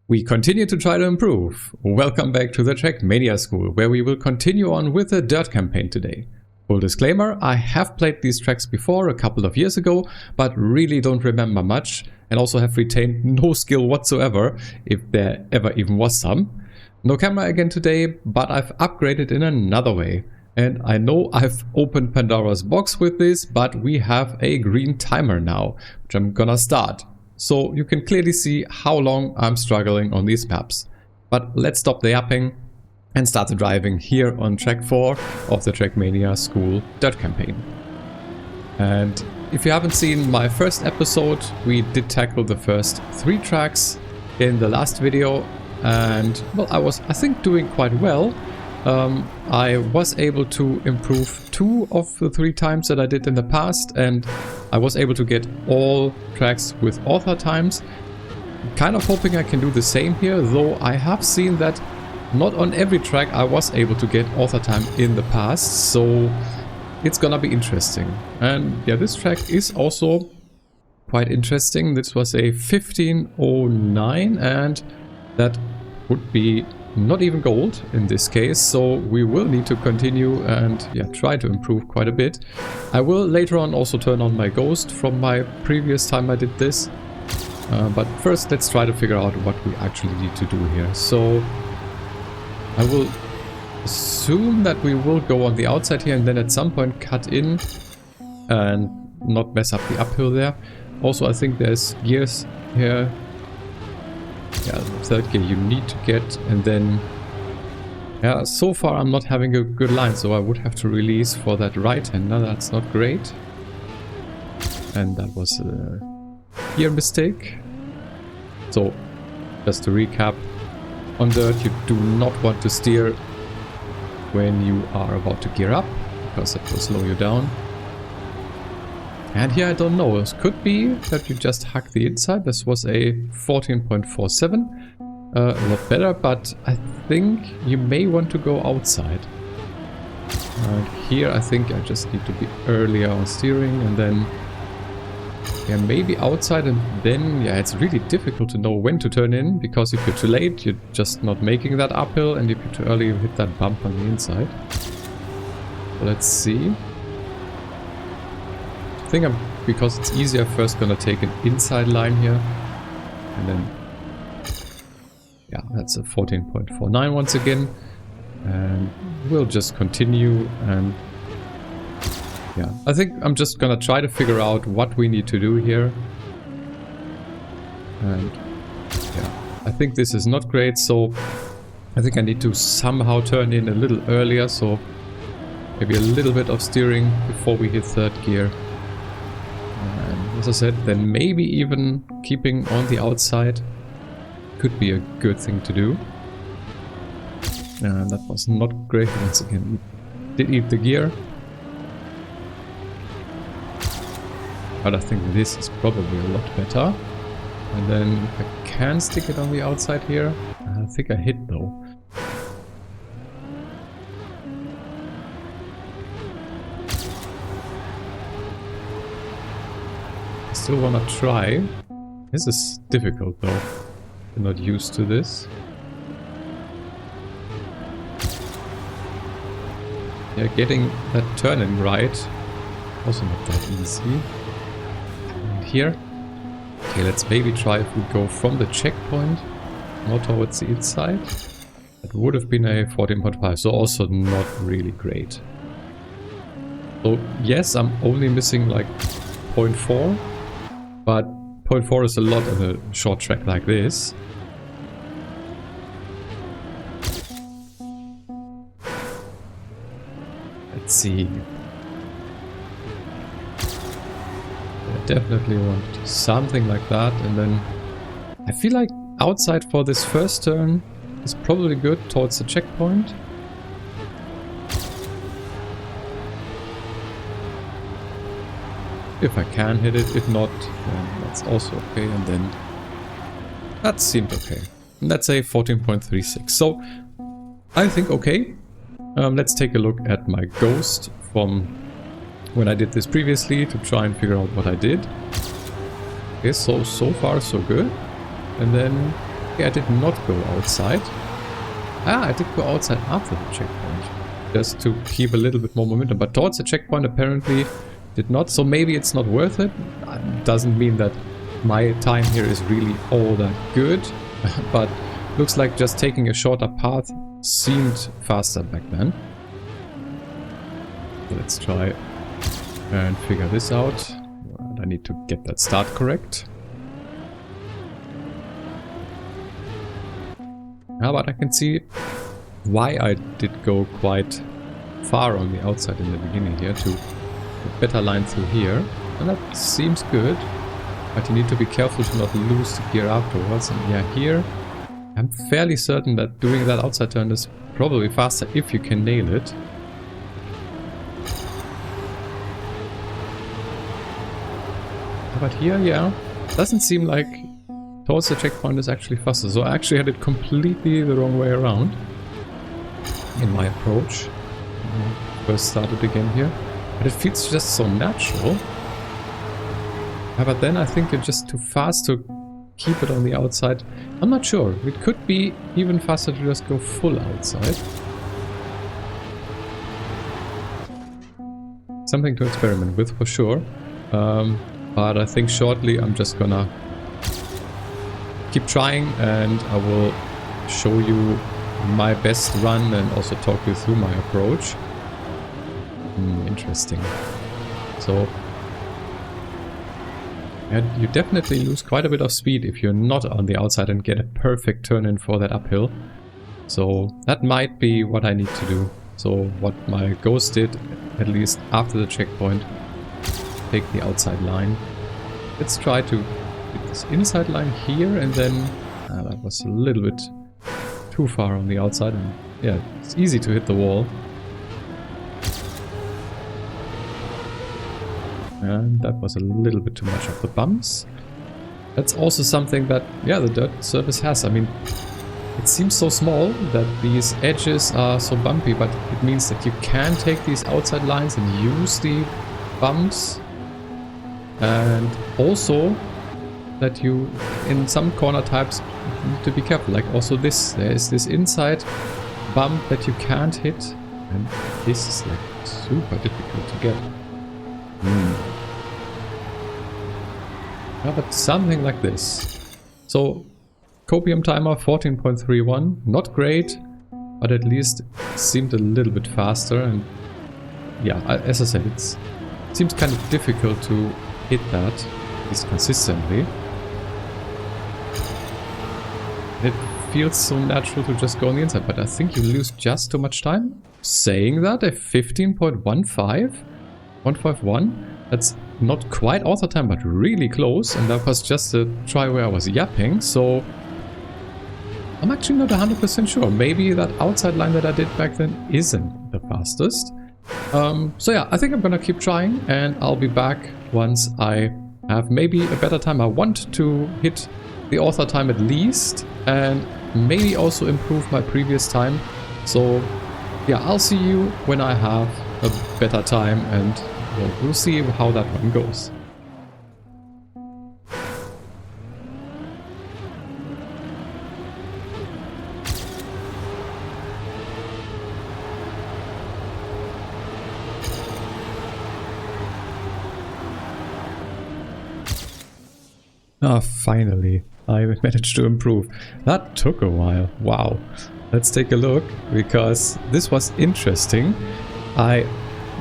We continue to try to improve. Welcome back to the Trackmania School, where we will continue on with the Dirt Campaign today. Full disclaimer, I have played these tracks before a couple of years ago, but really don't remember much, and also have retained no skill whatsoever, if there ever even was some. No camera again today, but I've upgraded in another way. And I know I've opened Pandora's box with this, but we have a green timer now, which I'm gonna start. So you can clearly see how long I'm struggling on these maps. But let's stop the yapping and start the driving here on track 4 of the Trackmania School Dirt Campaign. And if you haven't seen my first episode, we did tackle the first 3 tracks in the last video, and well, I was, I think, doing quite well. I was able to improve 2 of the 3 times that I did in the past, and I was able to get all tracks with author times. Kind of hoping I can do the same here, though I have seen that not on every track I was able to get author time in the past, so it's gonna be interesting. And yeah, this track is also quite interesting. This was a 1509, and that would be not even gold in this case, so we will need to continue and yeah, try to improve quite a bit. I will later on also turn on my ghost from my previous time I did this, but first let's try to figure out what we actually need to do here. So I will assume that we will go on the outside here and then at some point cut in and not mess up the uphill there. Also, I think there's gears here. Yeah, the third gear you need to get, and then yeah, so far I'm not having a good line, so I would have to release for that right-hander. That's not great, and that was a gear mistake. So just to recap, on dirt you do not want to steer when you are about to gear up, because it will slow you down. And here I don't know, it could be that you just hack the inside. This was a 14.47, a lot better, but I think you may want to go outside. And here I think I just need to be earlier on steering, and then yeah, maybe outside, and then yeah, it's really difficult to know when to turn in, because if you're too late you're just not making that uphill, and if you're too early you hit that bump on the inside. So let's see. I think because it's easier, first gonna take an inside line here, and then yeah, that's a 14.49 once again, and we'll just continue. And yeah, I think I'm just gonna try to figure out what we need to do here. And yeah, I think this is not great, so I think I need to somehow turn in a little earlier, so maybe a little bit of steering before we hit third gear. And as I said, then maybe even keeping on the outside could be a good thing to do. And that was not great. Once again, we did eat the gear. But I think this is probably a lot better. And then if I can stick it on the outside here, I think I hit though. Still wanna try. This is difficult though. I'm not used to this. Yeah, getting that turn in right, also not that easy. And here, okay, let's maybe try if we go from the checkpoint, not towards the inside. That would have been a 14.5, so also not really great. So yes, I'm only missing like 0.4. But 0.4 is a lot on a short track like this. Let's see. I definitely want something like that, and then I feel like outside for this first turn is probably good towards the checkpoint. If I can hit it, if not, then that's also okay, and then that seemed okay. And that's a 14.36, so I think okay. Let's take a look at my ghost from when I did this previously to try and figure out what I did. Okay, so far so good. And then I did not go outside. I did go outside after the checkpoint. Just to keep a little bit more momentum. But towards the checkpoint apparently did not. So maybe it's not worth it. Doesn't mean that my time here is really all that good. But looks like just taking a shorter path seemed faster back then. Let's try and figure this out. I need to get that start correct. Yeah, but I can see why I did go quite far on the outside in the beginning here to a better line through here. And that seems good. But you need to be careful to not lose the gear afterwards. And yeah, here I'm fairly certain that doing that outside turn is probably faster if you can nail it. But here, yeah, doesn't seem like towards the checkpoint is actually faster. So I actually had it completely the wrong way around in my approach. First started again here. But it feels just so natural. Yeah, but then I think you're just too fast to keep it on the outside. I'm not sure. It could be even faster to just go full outside. Something to experiment with for sure. But I think shortly I'm just gonna keep trying and I will show you my best run and also talk you through my approach. Interesting. So and you definitely lose quite a bit of speed if you're not on the outside and get a perfect turn in for that uphill. So that might be what I need to do. So what my ghost did, at least after the checkpoint, take the outside line. Let's try to get this inside line here and then... that was a little bit too far on the outside and yeah, it's easy to hit the wall. And that was a little bit too much of the bumps. That's also something that, yeah, the dirt surface has. I mean, it seems so small that these edges are so bumpy, but it means that you can take these outside lines and use the bumps. And also that you, in some corner types, need to be careful. Like also this, there is this inside bump that you can't hit. And this is like super difficult to get. Yeah, but something like this. So, copium timer 14.31, not great, but at least it seemed a little bit faster. And yeah, as I said, it seems kind of difficult to hit that, at least consistently. It feels so natural to just go on the inside, but I think you lose just too much time. Saying that, a 151, that's not quite author time, but really close, and that was just a try where I was yapping, so I'm actually not 100% sure. Maybe that outside line that I did back then isn't the fastest. So yeah, I think I'm gonna keep trying, and I'll be back once I have maybe a better time. I want to hit the author time at least, and maybe also improve my previous time. So yeah, I'll see you when I have a better time, and we'll see how that one goes. Ah, finally, I managed to improve. That took a while. Wow. Let's take a look, because this was interesting. I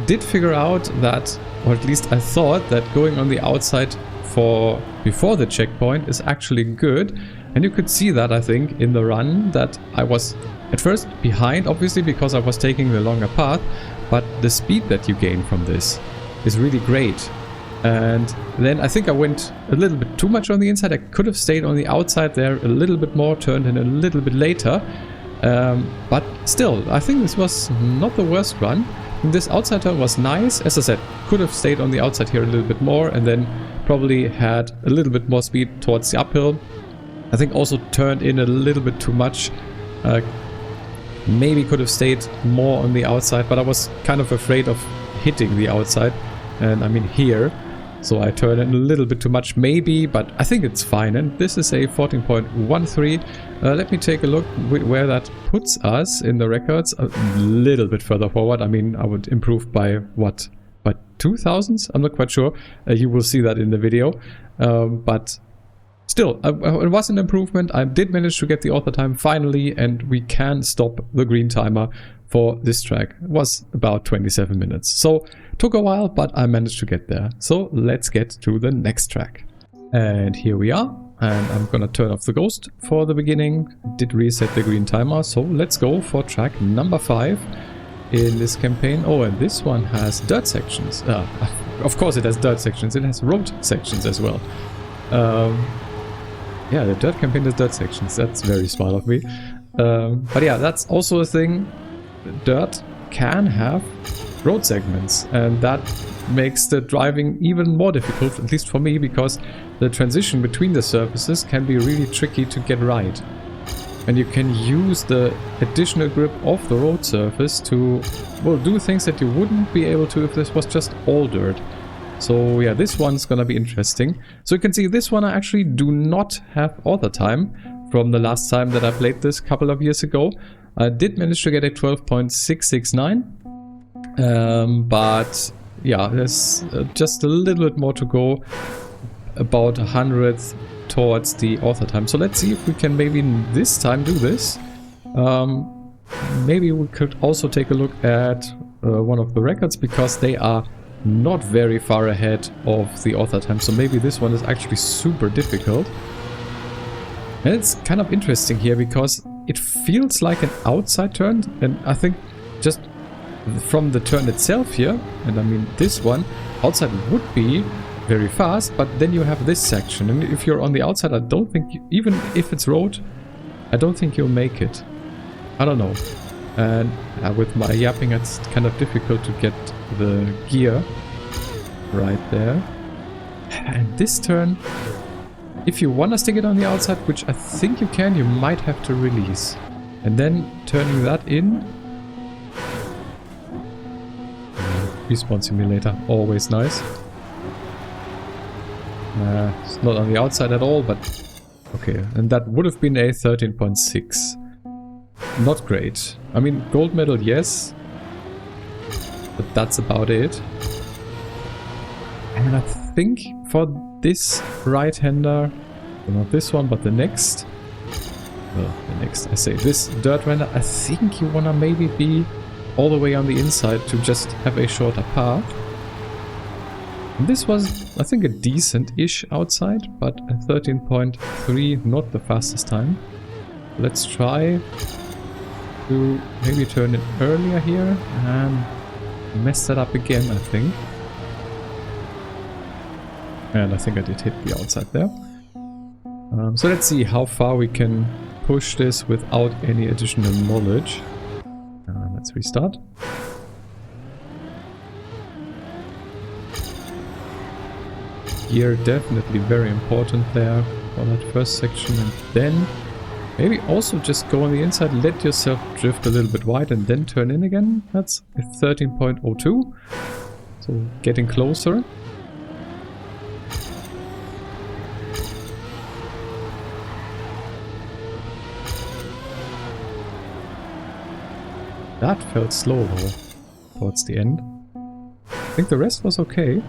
did figure out that, or at least I thought that going on the outside for before the checkpoint is actually good. And you could see that, I think, in the run, that I was at first behind, obviously, because I was taking the longer path, but the speed that you gain from this is really great. And then I think I went a little bit too much on the inside. I could have stayed on the outside there a little bit more, turned in a little bit later. But still, I think this was not the worst run. And this outside turn was nice. As I said, could have stayed on the outside here a little bit more and then probably had a little bit more speed towards the uphill. I think also turned in a little bit too much. Maybe could have stayed more on the outside, but I was kind of afraid of hitting the outside. And I mean here. So I turn in a little bit too much maybe, but I think it's fine. And this is a 14.13. Let me take a look where that puts us in the records. A little bit further forward. I mean, I would improve by what? By 2000s? I'm not quite sure. You will see that in the video. But still, it was an improvement. I did manage to get the author time finally, and we can stop the green timer for this track. It was about 27 minutes. So took a while, but I managed to get there. So let's get to the next track. And here we are. And I'm gonna turn off the ghost for the beginning. Did reset the green timer. So let's go for track number 5 in this campaign. Oh, and this one has dirt sections. Of course it has dirt sections. It has road sections as well. Yeah, the dirt campaign has dirt sections. That's very smart of me. But yeah, that's also a thing. Dirt can have road segments, and that makes the driving even more difficult, at least for me, because the transition between the surfaces can be really tricky to get right. And you can use the additional grip of the road surface to, well, do things that you wouldn't be able to if this was just all dirt. So yeah, this one's gonna be interesting. So you can see this one I actually do not have author time from the last time that I played this a couple of years ago. I did manage to get a 12.669, but yeah, there's just a little bit more to go, about 100th towards the author time. So let's see if we can maybe this time do this. Maybe we could also take a look at one of the records, because they are not very far ahead of the author time. So maybe this one is actually super difficult. And it's kind of interesting here because it feels like an outside turn, and I think just from the turn itself here, and I mean this one, outside would be very fast, but then you have this section, and if you're on the outside, I don't think, even if it's road, I don't think you'll make it. I don't know. And with my yapping, it's kind of difficult to get the gear right there. And this turn, if you want to stick it on the outside, which I think you can, you might have to release. And then turning that in. Respawn simulator, always nice. It's not on the outside at all, but okay. And that would have been a 13.6. Not great. I mean, gold medal, yes. But that's about it. And I think for this right-hander, well, not this one, but the next. Well, the next, I say this dirt render, I think you wanna maybe be all the way on the inside to just have a shorter path. And this was, I think, a decent-ish outside, but a 13.3, not the fastest time. Let's try to maybe turn it earlier here and mess that up again, I think. And I think I did hit the outside there. So let's see how far we can push this without any additional knowledge. Let's restart. Gear definitely very important there for that first section, and then maybe also just go on the inside, let yourself drift a little bit wide and then turn in again. That's a 13.02, so getting closer. That felt slow though, towards the end. I think the rest was okay.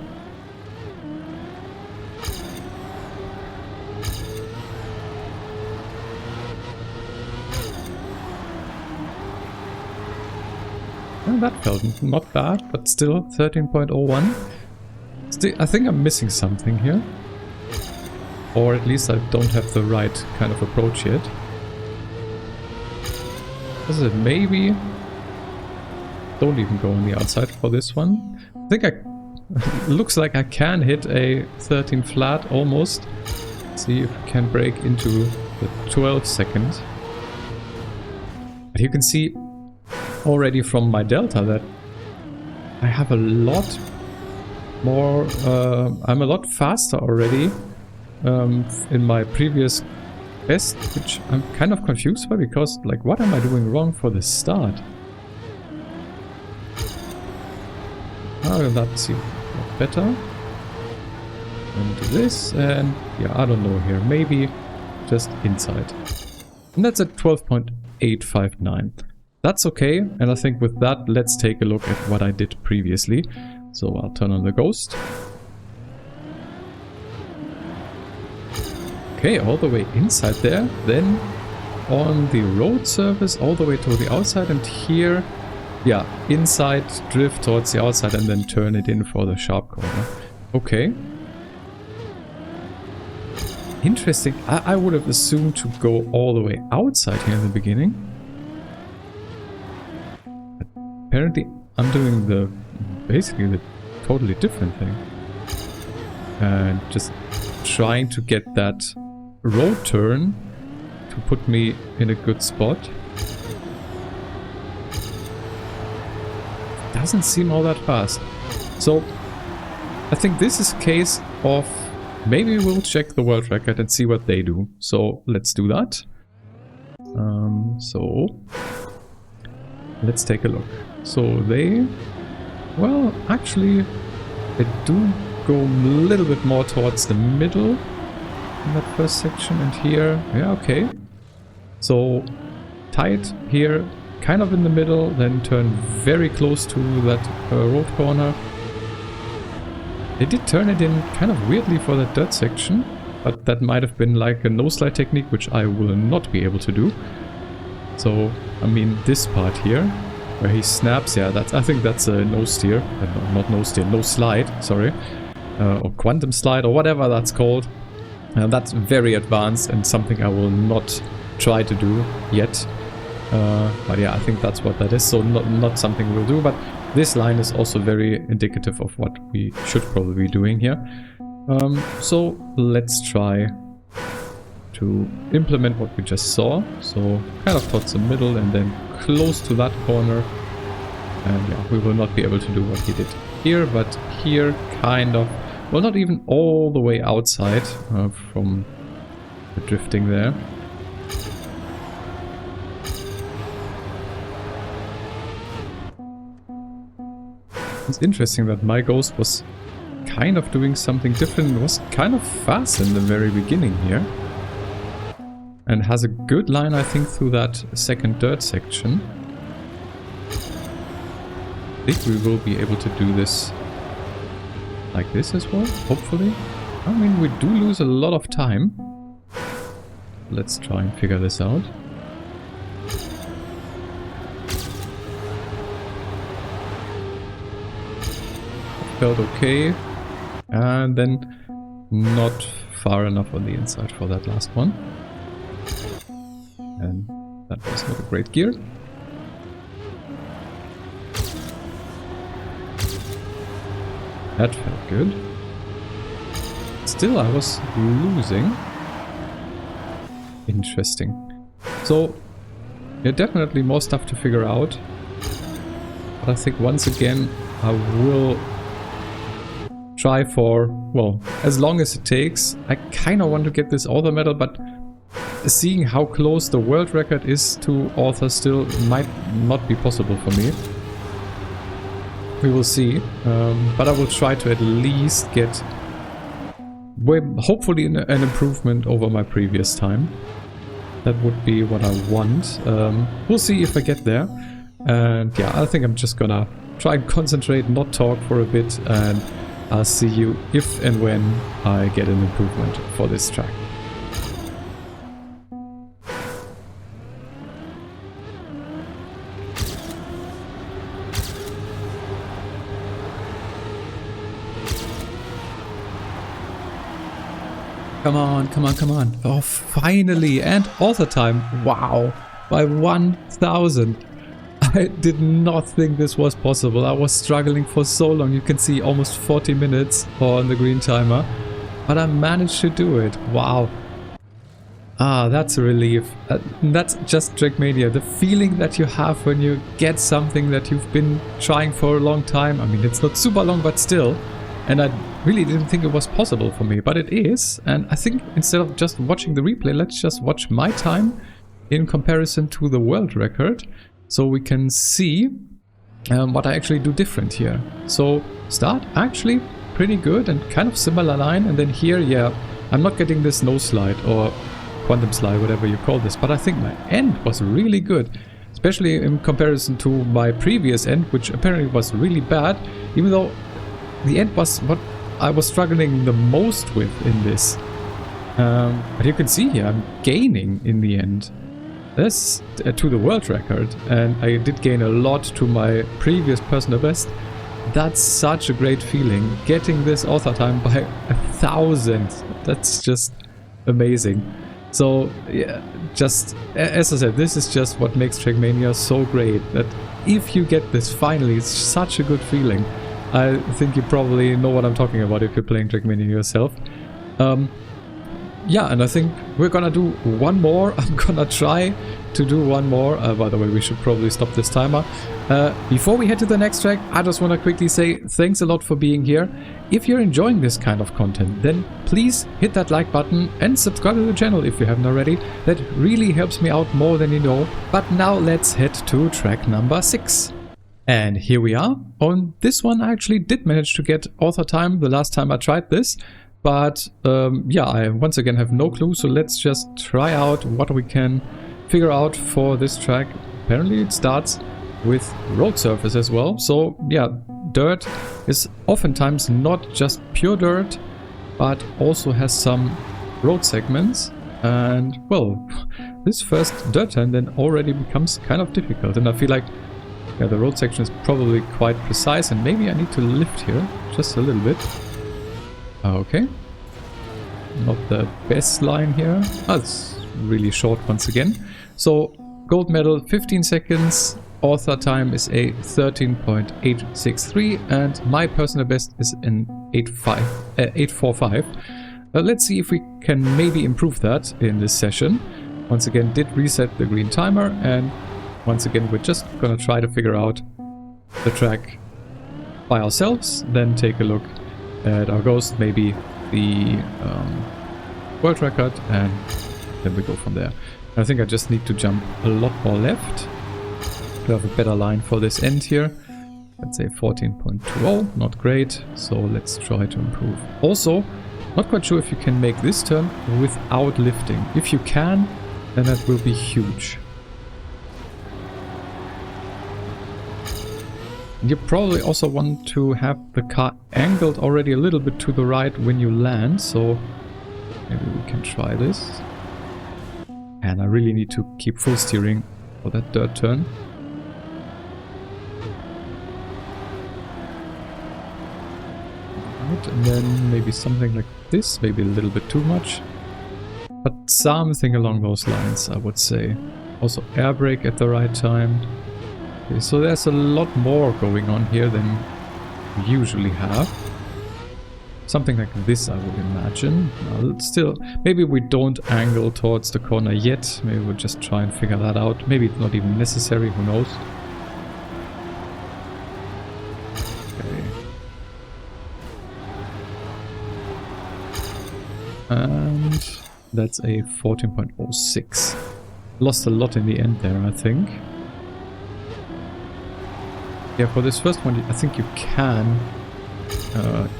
Well, that felt not bad, but still 13.01. I think I'm missing something here. Or at least I don't have the right kind of approach yet. Is it maybe? Don't even go on the outside for this one. I think looks like I can hit a 13 flat almost. See if we can break into the 12 seconds. But you can see already from my delta that I have a lot more, I'm a lot faster already in my previous best, which I'm kind of confused by, because like, what am I doing wrong for the start? Oh, that seems better. And this, and yeah, I don't know here, maybe just inside. And that's at 12.859. That's okay, and I think with that, let's take a look at what I did previously. So I'll turn on the ghost. Okay, all the way inside there, then on the road surface all the way to the outside, and here, yeah, inside, drift towards the outside and then turn it in for the sharp corner. Okay. Interesting. I would have assumed to go all the way outside here in the beginning. But apparently I'm doing basically the totally different thing. And just trying to get that road turn to put me in a good spot. Doesn't seem all that fast. So I think this is a case of maybe we'll check the world record and see what they do. So let's do that. So let's take a look. So they, well, actually they do go a little bit more towards the middle in that first section, and here, yeah, okay. So tight here, kind of in the middle, then turn very close to that road corner. They did turn it in kind of weirdly for that dirt section, but that might have been like a no-slide technique, which I will not be able to do. So, I mean, this part here, where he snaps, yeah, that's, I think that's a no-steer, no, not no-steer, no-slide, sorry, or quantum slide, or whatever that's called. That's very advanced and something I will not try to do yet. But yeah, I think that's what that is, so not something we'll do, but this line is also very indicative of what we should probably be doing here. So let's try to implement what we just saw. So kind of towards the middle and then close to that corner. And yeah, we will not be able to do what he did here, but here kind of, well, not even all the way outside from the drifting there. It's interesting that my ghost was kind of doing something different. It was kind of fast in the very beginning here. And has a good line, I think, through that second dirt section. I think we will be able to do this like this as well, hopefully. I mean, we do lose a lot of time. Let's try and figure this out. Felt okay, and then not far enough on the inside for that last one, and that was not a great gear. That felt good. Still I was losing. Interesting. So yeah, definitely more stuff to figure out, but I think once again I will try for, well, as long as it takes. I kind of want to get this author medal, but seeing how close the world record is to author still might not be possible for me. We will see, but I will try to at least get, hopefully, an improvement over my previous time. That would be what I want. We'll see if I get there. And yeah, I think I'm just gonna try and concentrate, not talk for a bit, and I'll see you if and when I get an improvement for this track. Come on, come on, come on. Oh, finally! And author time! Wow! By 1,000! I did not think this was possible. I was struggling for so long. You can see almost 40 minutes on the green timer. But I managed to do it. Wow. Ah, that's a relief. That's just Trackmania. The feeling that you have when you get something that you've been trying for a long time. I mean, it's not super long, but still. And I really didn't think it was possible for me, but it is. And I think instead of just watching the replay, let's just watch my time in comparison to the world record. So we can see what I actually do different here. So start, actually pretty good and kind of similar line. And then here, yeah, I'm not getting this nose slide or quantum slide, whatever you call this, but I think my end was really good. Especially in comparison to my previous end, which apparently was really bad, even though the end was what I was struggling the most with in this. But you can see here, I'm gaining in the end. That's to the world record, and I did gain a lot to my previous personal best. That's such a great feeling, getting this author time by 1,000. That's just amazing. So, yeah, just, as I said, this is just what makes Trackmania so great, that if you get this finally, it's such a good feeling. I think you probably know what I'm talking about if you're playing Trackmania yourself. Yeah, and I think we're gonna do one more. I'm gonna try to do one more. By the way, we should probably stop this timer. Before we head to the next track, I just want to quickly say thanks a lot for being here. If you're enjoying this kind of content, then please hit that like button and subscribe to the channel if you haven't already. That really helps me out more than you know. But now let's head to track number 6. And here we are. On this one, I actually did manage to get author time the last time I tried this. But yeah, I once again have no clue, so let's just try out what we can figure out for this track. Apparently it starts with road surface as well, so yeah, dirt is oftentimes not just pure dirt, but also has some road segments. And well, this first dirt turn then already becomes kind of difficult, and I feel like yeah, the road section is probably quite precise, and maybe I need to lift here just a little bit. Okay, not the best line here. That's really short once again. So gold medal 15 seconds, author time is a 13.863, and my personal best is an 845. Let's see if we can maybe improve that in this session. Once again, did reset the green timer, and once again we're just gonna try to figure out the track by ourselves, then take a look at our ghost, maybe the world record, and then we go from there. I think I just need to jump a lot more left to have a better line for this end here. Let's say 14.20, not great, so let's try to improve. Also, not quite sure if you can make this turn without lifting. If you can, then that will be huge. You probably also want to have the car angled already a little bit to the right when you land, so maybe we can try this. And I really need to keep full steering for that dirt turn. Right, and then maybe something like this, maybe a little bit too much. But something along those lines, I would say. Also air brake at the right time. Okay, so there's a lot more going on here than we usually have. Something like this, I would imagine. Still, maybe we don't angle towards the corner yet. Maybe we'll just try and figure that out. Maybe it's not even necessary, who knows. Okay. And that's a 14.06. Lost a lot in the end there, I think. Yeah, for this first one, I think you can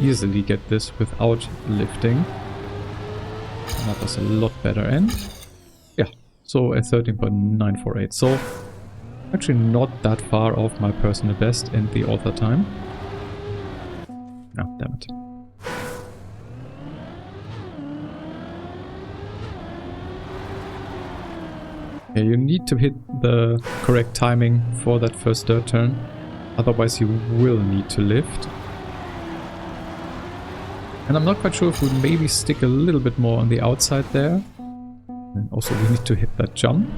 easily get this without lifting. And that was a lot better end. Yeah, so a 13.948. So actually not that far off my personal best and the author time. Oh, damn it. Yeah, you need to hit the correct timing for that first dirt turn. Otherwise you will need to lift. And I'm not quite sure if we maybe stick a little bit more on the outside there. And also we need to hit that jump.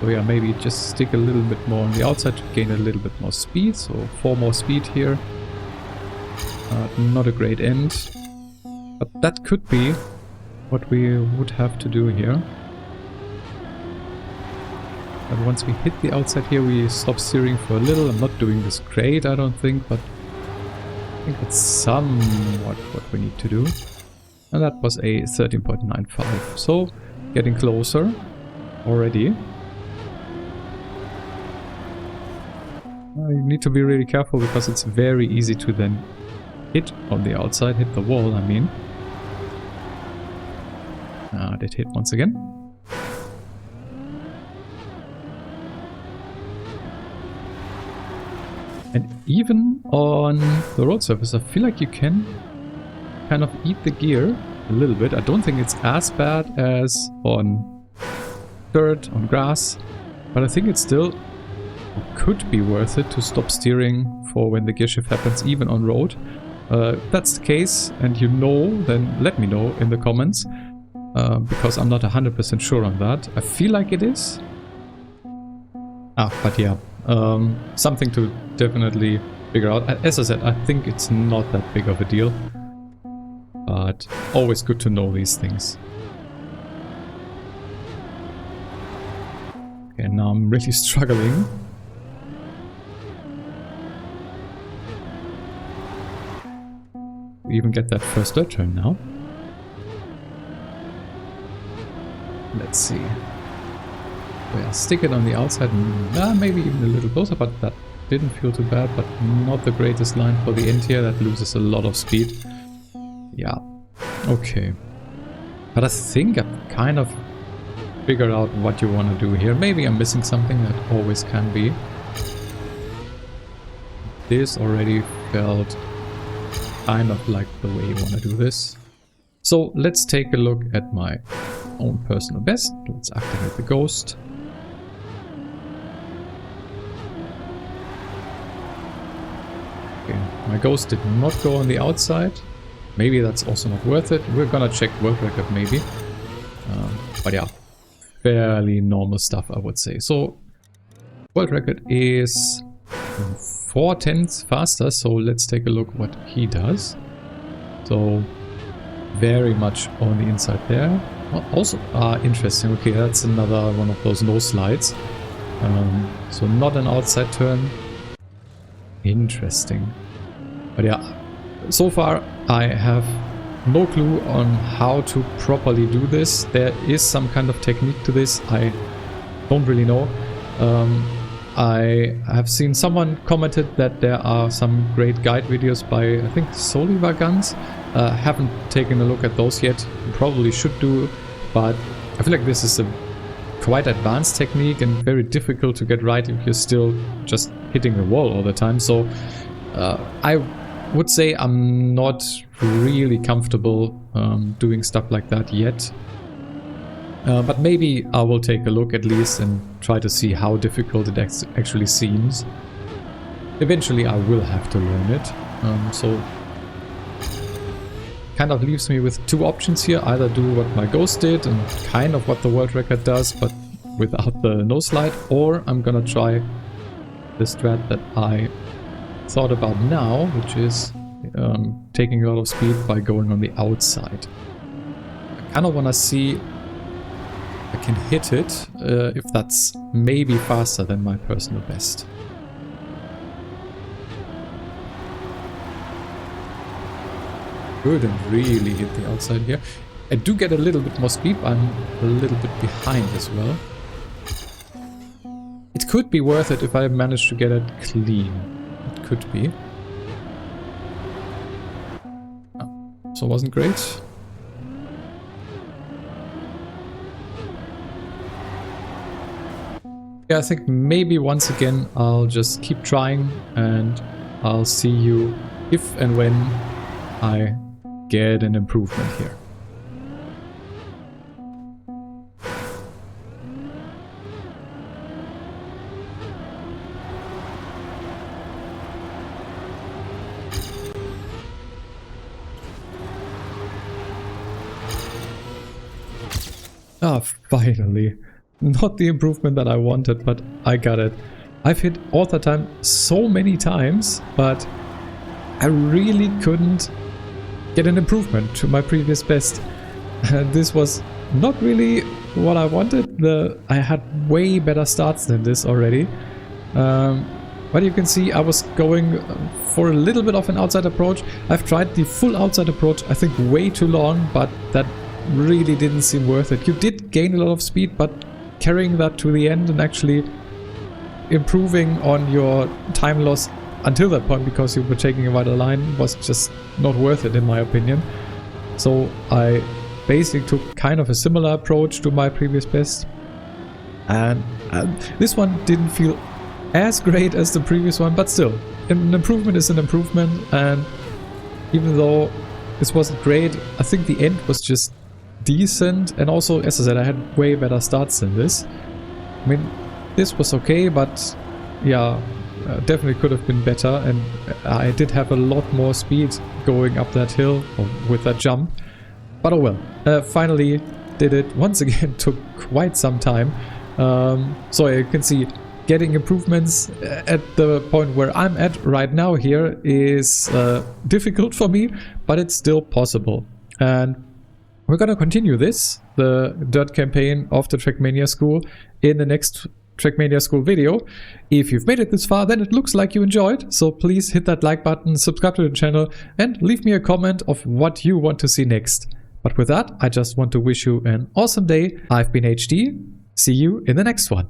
So yeah, maybe just stick a little bit more on the outside to gain a little bit more speed. So 4 more speed here. Not a great end. But that could be what we would have to do here. But once we hit the outside here, we stop steering for a little. I'm not doing this great, I don't think, but I think it's somewhat what we need to do. And that was a 13.95. So, getting closer already. You need to be really careful because it's very easy to then hit on the outside, hit the wall, I mean. Did hit once again. And even on the road surface, I feel like you can kind of eat the gear a little bit. I don't think it's as bad as on dirt, on grass, but I think it's still could be worth it to stop steering for when the gear shift happens, even on road. If that's the case and you know, then let me know in the comments, because I'm not 100% sure on that. I feel like it is. But yeah, something to definitely figure out. As I said, I think it's not that big of a deal, but always good to know these things. Okay, now I'm really struggling. We even get that first dirt turn now. Let's see. Yeah, stick it on the outside, maybe even a little closer, but that didn't feel too bad, but not the greatest line for the end here. That loses a lot of speed. Yeah, okay. But I think I've kind of figured out what you want to do here. Maybe I'm missing something, that always can be. This already felt kind of like the way you want to do this. So let's take a look at my own personal best. Let's activate the ghost. Okay, my ghost did not go on the outside. Maybe that's also not worth it. We're gonna check world record maybe. But yeah, fairly normal stuff, I would say. So world record is 4/10 faster, so let's take a look what he does. So very much on the inside there. Also, interesting. Okay, that's another one of those no slides. So not an outside turn. Interesting. But yeah, so far I have no clue on how to properly do this. There is some kind of technique to this. I don't really know. I have seen someone commented that there are some great guide videos by, I think, Soliva Guns. Haven't taken a look at those yet. Probably should do, but I feel like this is a quite advanced technique and very difficult to get right if you're still just hitting the wall all the time. So I would say I'm not really comfortable doing stuff like that yet. But maybe I will take a look at least and try to see how difficult it actually seems. Eventually I will have to learn it. So kind of leaves me with two options here. Either do what my ghost did and kind of what the world record does, but without the no slide, or I'm gonna try the strat that I thought about now, which is taking a lot of speed by going on the outside. I kind of want to see if I can hit it, if that's maybe faster than my personal best. Good, and really hit the outside here. I do get a little bit more speed, but I'm a little bit behind as well. It could be worth it if I manage to get it clean. It could be. Oh, so it wasn't great. Yeah, I think maybe once again I'll just keep trying and I'll see you if and when I get an improvement here. Ah, finally. Not the improvement that I wanted, but I got it. I've hit author time so many times, but I really couldn't get an improvement to my previous best. This was not really what I wanted. I had way better starts than this already. But you can see I was going for a little bit of an outside approach. I've tried the full outside approach, I think way too long, but that really didn't seem worth it. You did gain a lot of speed, but carrying that to the end and actually improving on your time loss until that point because you were taking a wider line was just not worth it in my opinion. So I basically took kind of a similar approach to my previous best, and this one didn't feel as great as the previous one, but still, an improvement is an improvement. And even though this wasn't great, I think the end was just decent. And also, as I said, I had way better starts than this. I mean, this was okay, but yeah, definitely could have been better. And I did have a lot more speed going up that hill or with that jump. But oh well, finally did it. Once again, took quite some time. So you can see getting improvements at the point where I'm at right now here is difficult for me, but it's still possible. And we're gonna continue this, the Dirt campaign of the Trackmania School, in the next Trackmania School video. If you've made it this far, then it looks like you enjoyed, so please hit that like button, subscribe to the channel, and leave me a comment of what you want to see next. But with that, I just want to wish you an awesome day. I've been HD. See you in the next one.